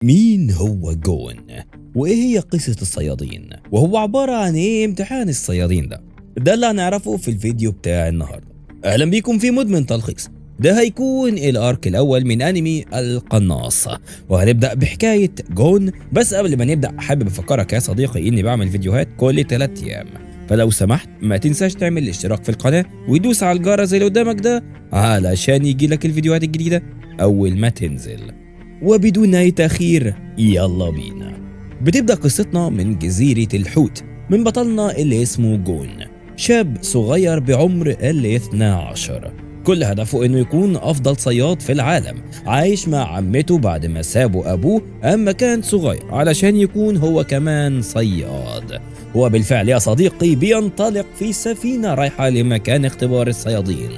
مين هو جون؟ وإيه هي قصة الصيادين؟ وهو عبارة عن إيه امتحان الصيادين ده؟ ده اللي هنعرفه في الفيديو بتاع النهاردة. أهلا بيكم في مدمن تلخيص. ده هيكون الارك الاول من انمي القناص، وهنبدا بحكايه جون. بس قبل ما نبدا حابب افكرك يا صديقي اني بعمل فيديوهات كل 3 ايام، فلو سمحت ما تنساش تعمل الاشتراك في القناه ويدوس على الجرس اللي قدامك ده علشان يجيلك الفيديوهات الجديده اول ما تنزل. وبدون اي تاخير يلا بينا. بتبدا قصتنا من جزيره الحوت، من بطلنا اللي اسمه جون، شاب صغير بعمر 12. كل هدفه انه يكون افضل صياد في العالم، عايش مع عمته بعد ما سابوا ابوه اما كان صغير علشان يكون هو كمان صياد. وبالفعل يا صديقي بينطلق في سفينة رايحة لمكان اختبار الصيادين،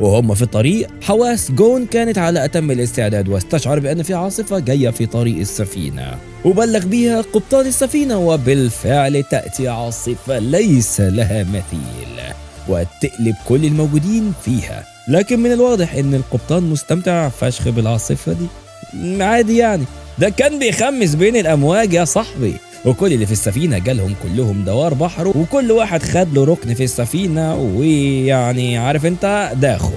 وهم في الطريق حواس جون كانت على أتم الاستعداد، واستشعر بأن في عاصفة جاية في طريق السفينة وبلغ بيها قبطان السفينة، وبالفعل تأتي عاصفة ليس لها مثيل وتقلب كل الموجودين فيها. لكن من الواضح ان القبطان مستمتع فشخ بالعاصفة دي، عادي يعني، ده كان بيخمس بين الأمواج يا صاحبي. وكل اللي في السفينة جالهم كلهم دوار بحر، وكل واحد خد له ركن في السفينة، ويعني عارف انت داخو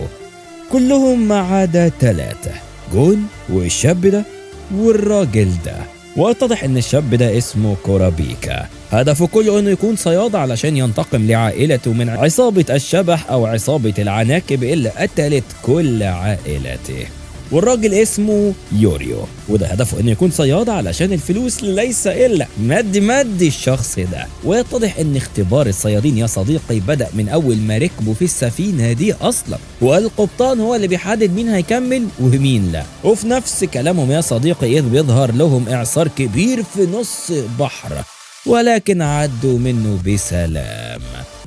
كلهم ما عدا 3، جون والشاب ده والراجل ده. واتضح ان الشاب ده اسمه كورابيكا، هدفه كله انه يكون صياد علشان ينتقم لعائلته من عصابة الشبح او عصابة العناكب اللي قتلت كل عائلته. والراجل اسمه يوريو، وده هدفه انه يكون صياد علشان الفلوس ليس الا مادي الشخص ده. ويتضح ان اختبار الصيادين يا صديقي بدأ من اول ما ركبوا في السفينة دي اصلا، والقبطان هو اللي بيحدد مين هيكمل ومين لا. وفي نفس كلامهم يا صديقي اذ بيظهر لهم اعصار كبير في نص بحر، ولكن عدوا منه بسلام.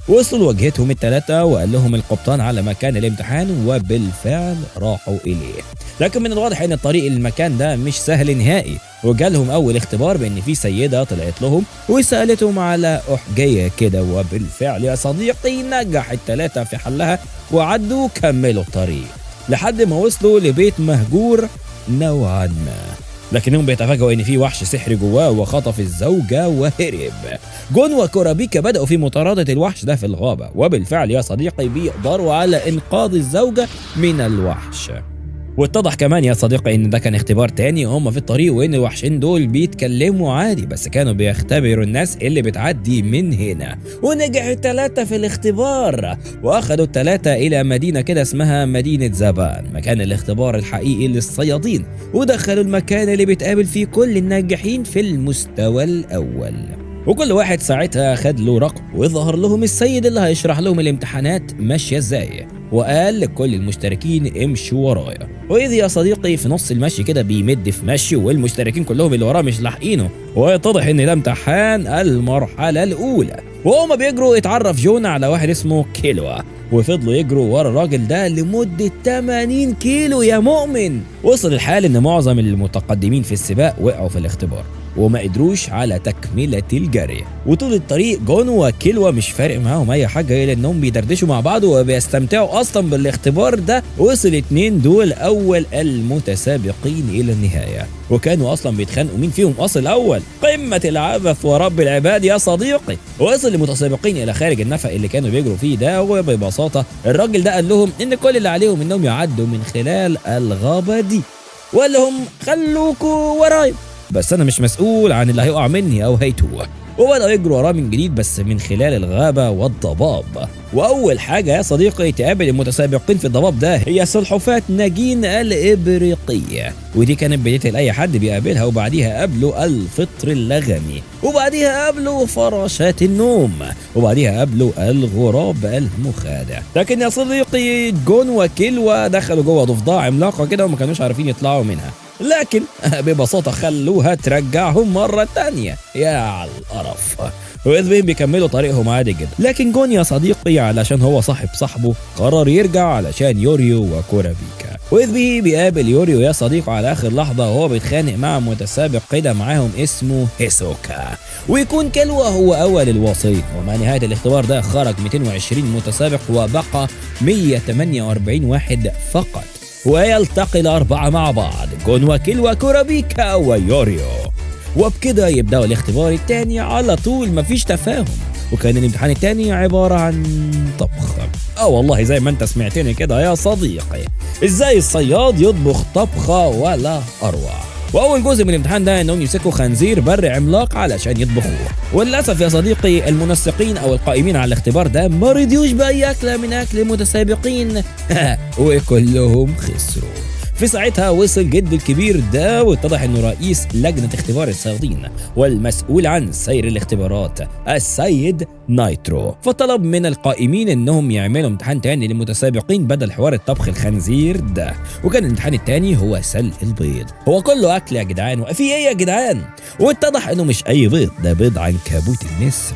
وصلوا وجهتهم ال3 وقال لهم القبطان على مكان الامتحان، وبالفعل راحوا إليه. لكن من الواضح ان الطريق للمكان ده مش سهل نهائي، وجالهم اول اختبار بان في سيدة طلعت لهم وسألتهم على أحجية كده، وبالفعل يا صديقي نجح ال3 في حلها وعدوا كملوا الطريق لحد ما وصلوا لبيت مهجور نوعا ما. لكنهم بيتفاجئوا ان في وحش سحري جواه وخطف الزوجة وهرب. جون وكورابيكا بدأوا في مطاردة الوحش ده في الغابة، وبالفعل يا صديقي بيقدروا على انقاذ الزوجة من الوحش. واتضح كمان يا صديقي ان ده كان اختبار تاني وهم في الطريق، وان الوحشين دول بيتكلموا عادي بس كانوا بيختبروا الناس اللي بتعدي من هنا. ونجح ال3 في الاختبار، واخدوا ال3 الى مدينة كده اسمها مدينة زبان، مكان الاختبار الحقيقي للصيادين، ودخلوا المكان اللي بيتقابل فيه كل الناجحين في المستوى الاول. وكل واحد ساعتها خد له رقم، وظهر لهم السيد اللي هيشرح لهم الامتحانات ماشية ازاي، وقال لكل المشتركين امشوا ورايا. واذ يا صديقي في نص المشي كده بيمد في مشي، والمشتركين كلهم اللي وراه مش لاحقينه، ويتضح ان ده امتحان المرحلة الاولى. وهما بيجروا اتعرف جون على واحد اسمه كيلوا، وفضلوا يجروا ورا الراجل ده لمدة 80 كيلو يا مؤمن. وصل الحال ان معظم المتقدمين في السباق وقعوا في الاختبار وما قدروش على تكملة الجري. وطول الطريق جون وكيلوا مش فارق معاهم اي حاجة الا انهم بيدردشوا مع بعض وبيستمتعوا اصلا بالاختبار ده. وصل 2 دول اول المتسابقين الى النهاية، وكانوا اصلا بيتخانقوا مين فيهم اصل اول. قمة العبث ورب العباد يا صديقي. وصل المتسابقين الى خارج النفق اللي كانوا بيجروا فيه ده، وببساطة الراجل ده قال لهم ان كل اللي عليهم انهم يعدوا من خلال الغابة دي، وقال لهم خلوكوا ورايا بس انا مش مسؤول عن اللي هيقع مني او هيتوه. وبدأوا يجروا وراه من جديد بس من خلال الغابة والضباب. وأول حاجة يا صديقي تقابل المتسابقين في الضباب ده هي سلحفاة ناجين الإبريقية، ودي كانت بتقتل أي حد بيقابلها. وبعديها قابلوا الفطر اللغمي، وبعديها قابلوا فراشات النوم، وبعديها قابلوا الغراب المخادع. لكن يا صديقي جون وكيلوا دخلوا جوه ضفدع عملاقة كده وما كانوش عارفين يطلعوا منها، لكن ببساطة خلوها ترجعهم مرة تانية. يا على القرف. وإذ بهم بيكملوا طريقهم عادي جدا. لكن جون يا صديقي علشان هو صاحبه قرر يرجع علشان يوريو وكورابيكا. وإذ به بيقابل يوريو يا صديقه على آخر لحظة وهو بيتخانق مع متسابق كده معاهم اسمه هيسوكا، ويكون كيلوا هو أول الواصلين. ومع نهاية الاختبار ده خرج 220 متسابق وبقى 148 واحد فقط. ويلتقي الأربعة مع بعض، جون وكيلوا كورابيكا ويوريو. وبكده يبدأوا الاختبار التاني على طول، مفيش تفاهم. وكان الامتحان التاني عبارة عن طبخ. والله زي ما انت سمعتني كده يا صديقي، ازاي الصياد يطبخ طبخة ولا أروع. واول جزء من الامتحان ده انهم يمسكوا خنزير بري عملاق علشان يطبخوه. وللاسف يا صديقي المنسقين او القائمين على الاختبار ده ما رضيوش باي اكله من اكل المتسابقين وكلهم خسروا. في ساعتها وصل جد الكبير ده واتضح انه رئيس لجنة اختبار الصيادين والمسؤول عن سير الاختبارات السيد نايترو، فطلب من القائمين انهم يعملوا امتحان تاني للمتسابقين بدل حوار الطبخ الخنزير ده. وكان الامتحان التاني هو سلق البيض. هو كله اكل يا جدعان، وفي ايه يا جدعان؟ واتضح انه مش اي بيض، ده بيض عنكبوت النسر.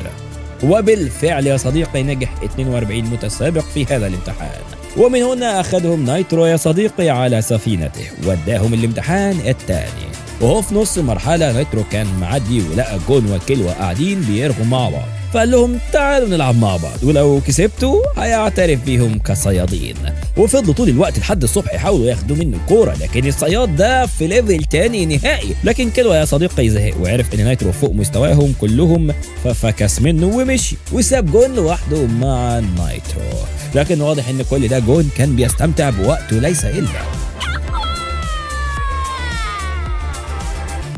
وبالفعل يا صديقي نجح 42 متسابق في هذا الامتحان، ومن هنا أخذهم نايترو يا صديقي على سفينته وداهم الامتحان الثاني. وهو في نص المرحلة نايترو كان معدي ولقى جون وكيلوا قاعدين بيرغوا مع بعض، فقال لهم تعالوا نلعب مع بعض، ولو كسبتوا هيعترف بيهم كصيادين. وفضلوا طول الوقت لحد الصبح يحاولوا ياخدوا منه الكورة، لكن الصياد ده في ليفل تاني نهائي. لكن كيلوا يا صديقي زهق وعرف ان نايترو فوق مستواهم كلهم، ففكس منه ومشي وساب جون لوحده مع نايترو. لكن واضح ان كل ده جون كان بيستمتع بوقته ليس الا.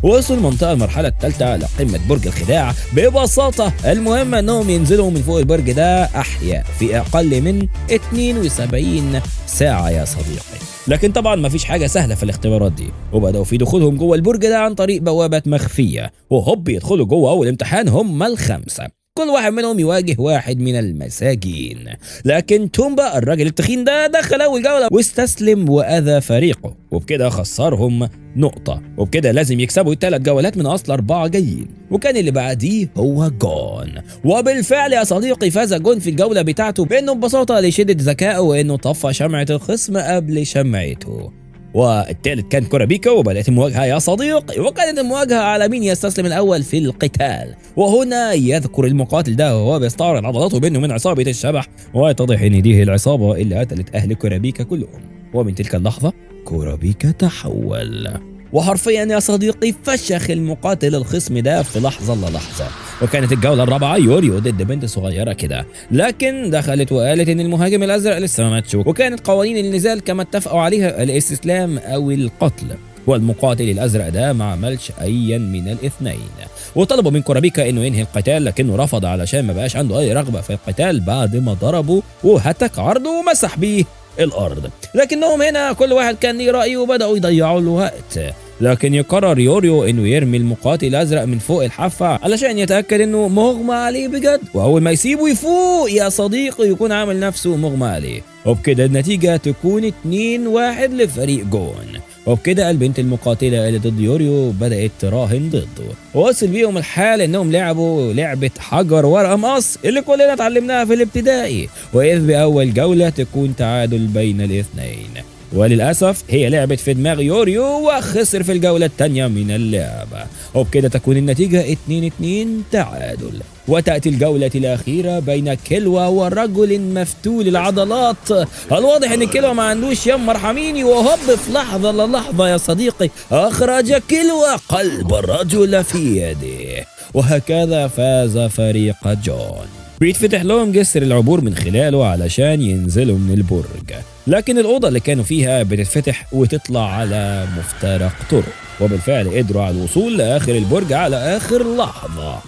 وصلوا المنطقة المرحلة الثالثة لقمة برج الخداع ببساطة. المهم انهم ينزلوا من فوق البرج ده احياء في اقل من 72 ساعة يا صديقي. لكن طبعا مفيش حاجة سهلة في الاختبارات دي، وبدأوا في دخولهم جوه البرج ده عن طريق بوابات مخفية، وهوب يدخلوا جوه اول امتحان هم الخمسة. كل واحد منهم يواجه واحد من المساجين. لكن تومبا الراجل التخين ده دخل اول جولة واستسلم واذى فريقه، وبكده خسرهم نقطة، وبكده لازم يكسبوا ال3 جولات من اصل 4 جايين. وكان اللي بعديه هو جون. وبالفعل يا صديقي فاز جون في الجولة بتاعته بانه ببساطة لشدة ذكائه وانه طفى شمعة الخصم قبل شمعته. والثالث كان كورابيكا، وبدأت المواجهة يا صديقي، وكانت المواجهة على مين يستسلم الأول في القتال. وهنا يذكر المقاتل ده وهو بيستعرض عضلاته بأنه من عصابة الشبح، ويتضح أن دي العصابة اللي قتلت أهل كورابيكا كلهم. ومن تلك اللحظة كورابيكا تحول، وحرفيا يا صديقي فشخ المقاتل الخصم ده في لحظة إلا لحظة. وكانت الجولة الرابعة يوريو ضد بنت صغيرة كده، لكن دخلت وقالت ان المهاجم الازرق لسه ما ماتش، وكانت قوانين النزال كما اتفقوا عليها الاستسلام او القتل. والمقاتل الازرق ده ما عملش ايا من الاثنين، وطلبوا من كورابيكا انه ينهي القتال، لكنه رفض علشان ما بقاش عنده اي رغبة في القتال بعد ما ضربه وهتك عرضه ومسح بيه الارض. لكنهم هنا كل واحد كان ليه رأي وبدأوا يضيعوا له وقت. لكن يقرر يوريو انه يرمي المقاتل الازرق من فوق الحافة علشان يتأكد انه مغمى عليه بجد، واول ما يسيبه يفوق يا صديقي يكون عامل نفسه مغمى عليه. وبكده النتيجة تكون 2-1 لفريق جون. وبكده البنت المقاتلة اللي ضد يوريو بدأت تراهن ضده، ووصل بيهم الحال انهم لعبوا لعبة حجر ورقة مقص اللي كلنا اتعلمناها في الابتدائي، وإذ بأول جولة تكون تعادل بين الاثنين. وللأسف هي لعبت في دماغ يوريو وخسر في الجولة الثانية من اللعبة، وبكده تكون النتيجة 2-2 تعادل. وتأتي الجولة الأخيرة بين كيلوا ورجل مفتول العضلات. الواضح ان كيلوا ما عندوش يم مرحميني، وهب في لحظة للحظة يا صديقي أخرج كيلوا قلب الرجل في يده، وهكذا فاز فريق جون. بيتفتح لهم جسر العبور من خلاله علشان ينزلوا من البرج، لكن الأوضة اللي كانوا فيها بتتفتح وتطلع على مفترق طرق، وبالفعل قدروا على الوصول لآخر البرج على آخر لحظة.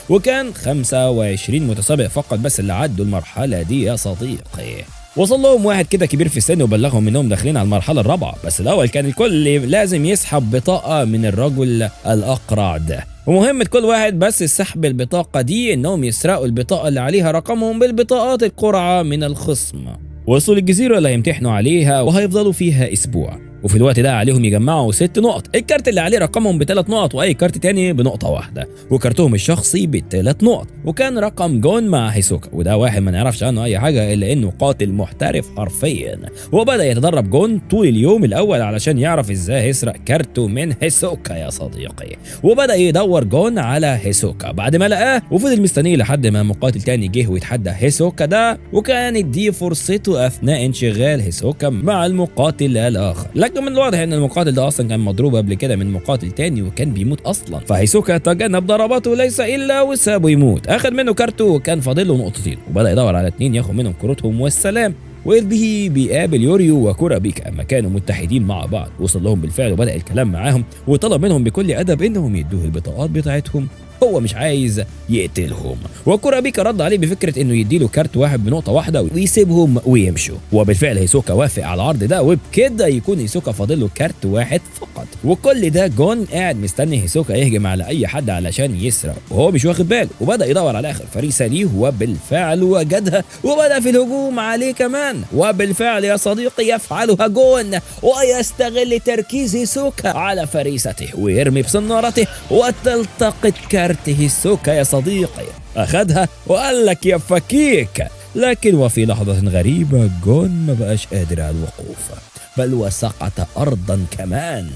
وكان 25 متسابق فقط بس اللي عدوا المرحلة دي يا صديقي. وصل لهم واحد كده كبير في السن وبلغهم انهم داخلين على المرحلة الرابعة، بس الأول كان الكل لازم يسحب بطاقة من الرجل الأقرع ده، ومهمة كل واحد بس سحب البطاقة دي انهم يسرقوا البطاقة اللي عليها رقمهم بالبطاقات القرعة من الخصم. وصلوا للجزيرة اللي هيمتحنوا عليها وهيفضلوا فيها أسبوع، وفي الوقت ده عليهم يجمعوا 6 نقط. الكارت اللي عليه رقمهم ب3 نقط واي كارت تاني بنقطه واحده، وكارتهم الشخصي ب3 نقط. وكان رقم جون مع هيسوكا، وده واحد ما نعرفش عنه اي حاجه الا انه قاتل محترف حرفيا. وبدا يتدرب جون طول اليوم الاول علشان يعرف ازاي يسرق كارته من هيسوكا يا صديقي. وبدا يدور جون على هيسوكا بعد ما لقاه، وفضل مستنيه لحد ما مقاتل تاني جه ويتحدى هيسوكا ده، وكانت دي فرصته اثناء انشغال هيسوكا مع المقاتل الاخر. لكن من الواضح ان المقاتل ده اصلا كان مضروب قبل كده من مقاتل تاني وكان بيموت اصلا، فهيسوكا تجنب ضرباته ليس الا وسابه يموت. اخذ منه كارته وكان فاضل له نقطتين، وبدا يدور على 2 ياخد منهم كروتهم والسلام. وإذ به بيقابل يوريو وكورابيكا اما كانوا متحدين مع بعض. وصل لهم بالفعل وبدا الكلام معاهم، وطلب منهم بكل ادب انهم يدوه البطاقات بتاعتهم، هو مش عايز يقتلهم. وكورابيكا رد عليه بفكره انه يديله كارت واحد بنقطه واحده ويسيبهم ويمشوا. وبالفعل هيسوكا وافق على العرض ده، وبكده يكون هيسوكا فاضل له كارت واحد فقط. وكل ده جون قاعد مستني هيسوكا يهجم على اي حد علشان يسرق، وهو مش واخد باله، وبدا يدور على اخر فريسه ليه، وبالفعل وجدها وبدا في الهجوم عليه كمان. وبالفعل يا صديقي يفعلها جون، ويستغل تركيز هيسوكا على فريسته ويرمي بصنارته، وتلتقط كارت هيسوكا يا صديقي. أخدها وقال لك يا فكيك. لكن وفي لحظة غريبة جون ما بقاش قادر على الوقوف، بل وسقط أرضا كمان.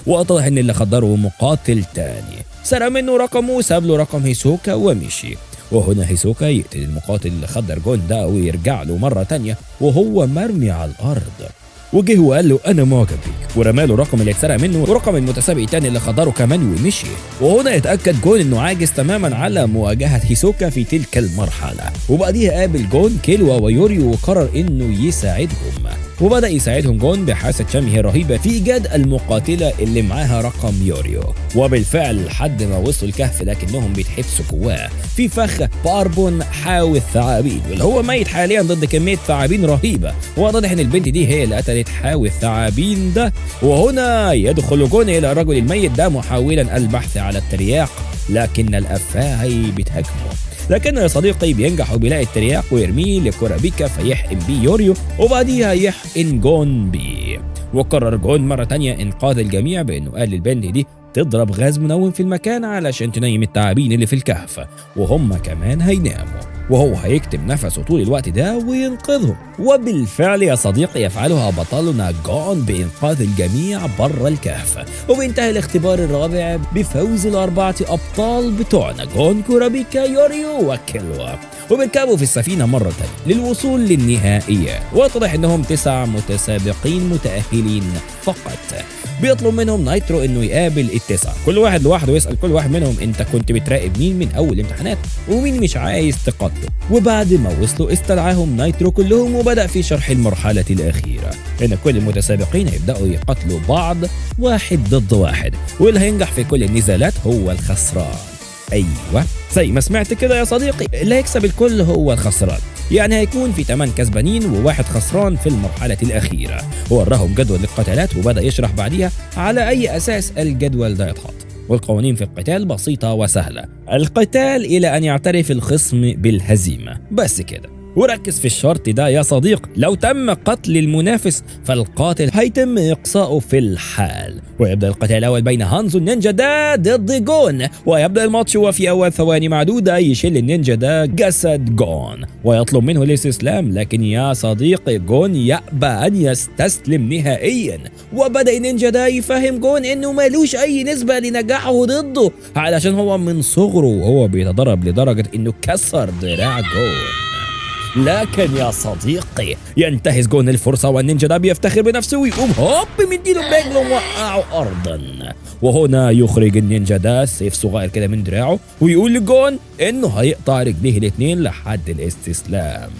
واتضح إن اللي خدره مقاتل تاني، سرق منه رقمه وساب له رقم هيسوكا ومشي. وهنا هيسوكا يقتل المقاتل اللي خدر جون ده ويرجع له مرة تانية وهو مرمي على الأرض. وجه وقال له انا معجب بيك، ورمى له الرقم اللي اتسرق منه ورقم المتسابق التاني اللي خدره كمان ومشي. وهنا يتاكد جون انه عاجز تماما على مواجهه هيسوكا في تلك المرحله. وبعديها قابل جون كيلوا ويوريو وقرر انه يساعدهم، وبدا يساعدهم جون بحاسه شمه رهيبه في ايجاد المقاتله اللي معاها رقم يوريو. وبالفعل لحد ما وصلوا الكهف لكنهم بيتحبسوا جواه في فخ باربون حاوي الثعابين، واللي هو ميت حاليا ضد كميه ثعابين رهيبه. وواضح ان البنت دي هي اللي قتلت حاوي الثعابين ده. وهنا يدخل جون الى الرجل الميت ده محاولا البحث على الترياق، لكن الافاعي بتهاجمه. لكن يا صديقي بينجح وبيلاقي الترياق ويرميه لكورابيكا فيحقن بيه يوريو، وبعديها يحقن جون بيه. وقرر جون مرة تانية انقاذ الجميع بانه قال للبنت دي تضرب غاز منوم في المكان علشان تنيم التعابين اللي في الكهف، وهم كمان هيناموا، وهو هيكتم نفسه طول الوقت ده وينقذهم. وبالفعل يا صديقي يفعلها بطلنا جون بإنقاذ الجميع بره الكهف. وبينتهي الاختبار الرابع بفوز ال4 أبطال بتوعنا جون، كورابيكا، يوريو وكيلوا، وبيركبوا في السفينة مرة تانية للوصول للنهائيات. واضح انهم 9 متسابقين متأهلين فقط. بيطلب منهم نايترو انه يقابل ال9 كل واحد لوحده، ويسأل كل واحد منهم انت كنت بتراقب مين من اول الامتحانات ومين مش عايز تقاتله. وبعد ما وصلوا استدعاهم نايترو كلهم وبدأ في شرح المرحلة الأخيرة، ان كل المتسابقين هيبدأوا يقاتلوا بعض 1 ضد 1، واللي هينجح في كل النزالات هو الخسران. ايوه زي ما سمعت كده يا صديقي، اللي هيكسب الكل هو الخسران. يعني هيكون في 8 كسبانين و1 خسران في المرحلة الأخيرة. ووراهم جدول القتالات وبدأ يشرح بعديها على أي أساس الجدول ده يتحط. والقوانين في القتال بسيطة وسهلة، القتال إلى أن يعترف الخصم بالهزيمة، بس كده. وركز في الشرط ده يا صديق، لو تم قتل المنافس فالقاتل هيتم إقصاؤه في الحال. ويبدأ القتال الأول بين هانزو النينجا ده ضد جون، ويبدأ الماتش وفي أول ثواني معدودة يشيل النينجا ده جسد جون ويطلب منه الاستسلام، لكن يا صديقي جون يأبى أن يستسلم نهائيا. وبدأ النينجا ده يفهم جون إنه مالوش أي نسبة لنجاحه ضده، علشان هو من صغره وهو بيتدرب لدرجة إنه كسر دراع جون. لكن يا صديقي ينتهز جون الفرصة والنينجا ده بيفتخر بنفسه ويقوم هوب مديله برجله ووقعه أرضا. وهنا يخرج النينجا ده سيف صغير كده من دراعه ويقول لجون إنه هيقطع رجليه الاتنين لحد الاستسلام.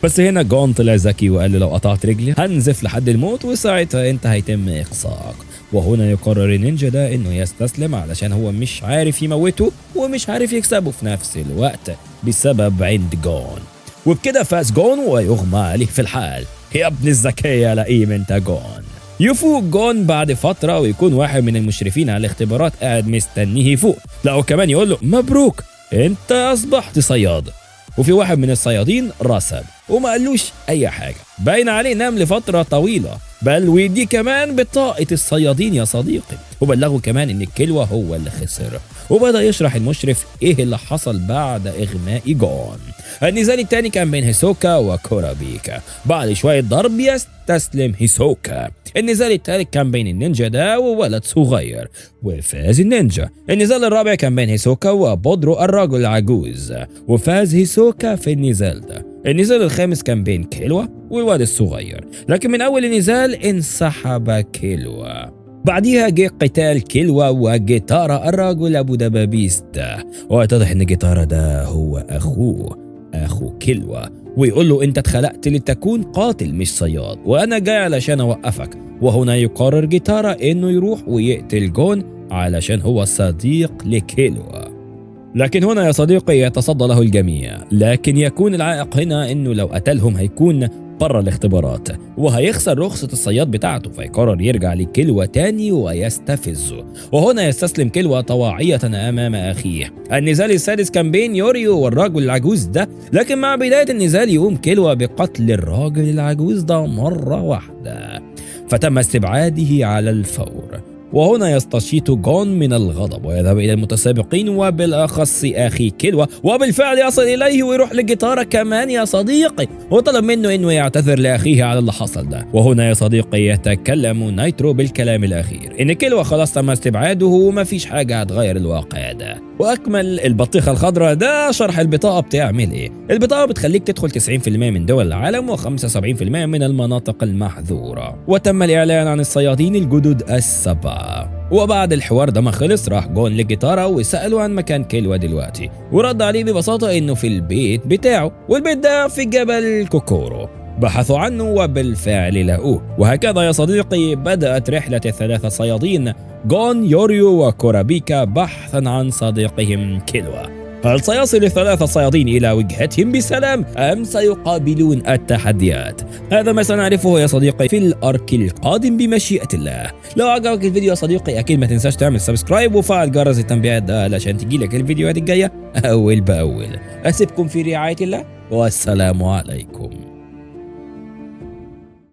بس هنا جون طلع ذكي وقال له لو قطعت رجلي هنزف لحد الموت وساعتها انت هيتم إقصائك. وهنا يقرر النينجا ده إنه يستسلم علشان هو مش عارف يموته ومش عارف يكسبه في نفس الوقت بسبب عند جون. وبكده فاز جون ويغمى عليه في الحال. يا ابن الذكية لئيم انت جون. يفوق جون بعد فترة ويكون واحد من المشرفين على الاختبارات قاعد مستنيه يفوق، لا وكمان يقول له مبروك انت اصبحت صياد. وفي واحد من الصيادين رسب وما قالوش اي حاجة، باين عليه نام لفترة طويلة. بل ودي كمان بطاقة الصيادين يا صديقي. وبلغوا كمان ان كيلوا هو اللي خسر، وبدأ يشرح المشرف ايه اللي حصل بعد اغماء جون. النزال الثاني كان بين هيسوكا وكورابيكا. بعد شوية ضرب يستسلم هيسوكا. النزال الثالث كان بين النينجا ده وولد صغير وفاز النينجا. النزال الرابع كان بين هيسوكا وبودرو الرجل العجوز وفاز هيسوكا في النزال ده. النزال الخامس كان بين كيلوا والواد الصغير، لكن من اول النزال انسحب كيلوا. بعديها جه قتال كيلوا وجيتارا الرجل ابو دبابيس ده، واتضح ان جيتارا ده هو اخو كيلوا، ويقول له انت اتخلقت لتكون قاتل مش صياد، وانا جاي علشان اوقفك. وهنا يقرر جيتارا انه يروح ويقتل جون علشان هو صديق لكيلوا. لكن هنا يا صديقي يتصدى له الجميع، لكن يكون العائق هنا انه لو قتلهم هيكون بره الاختبارات وهيخسر رخصة الصياد بتاعته، فيقرر يرجع لكيلوا تاني ويستفزه. وهنا يستسلم كيلوا طواعية امام اخيه. النزال السادس كان بين يوريو والرجل العجوز ده، لكن مع بداية النزال يقوم كيلوا بقتل الراجل العجوز ده مرة واحدة، فتم استبعاده على الفور. وهنا يستشيط جون من الغضب ويذهب إلى المتسابقين وبالأخص أخي كيلوا، وبالفعل يصل إليه ويروح لجيتارا كمان يا صديقي، وطلب منه إنه يعتذر لأخيه على اللي حصل ده. وهنا يا صديقي يتكلم نايترو بالكلام الأخير إن كيلوا خلاص تم استبعاده وما فيش حاجة هتغير الواقع ده. وأكمل البطيخة الخضراء ده شرح البطاقة بتعمل إيه. البطاقة بتخليك تدخل 90% من دول العالم و75% من المناطق المحظورة. وتم الإعلان عن الصيادين الجدد السبعة. وبعد الحوار ده ما خلص راح جون لجيتارا وسأله عن مكان كيلوا دلوقتي، ورد عليه ببساطة إنه في البيت بتاعه، والبيت ده في جبل كوكورو. بحثوا عنه وبالفعل لقوه. وهكذا يا صديقي بدأت رحلة الثلاثة صيادين جون، يوريو وكورابيكا بحثا عن صديقهم كيلوا. هل سيصل الثلاثة صيادين إلى وجهتهم بسلام أم سيقابلون التحديات؟ هذا ما سنعرفه يا صديقي في الأرك القادم بمشيئة الله. لو عجبك الفيديو يا صديقي أكيد ما تنساش تعمل سبسكرايب وفعل جرس التنبيهات ده علشان تجيلك الفيديوهات الجاية أول بأول. أسيبكم في رعاية الله والسلام عليكم.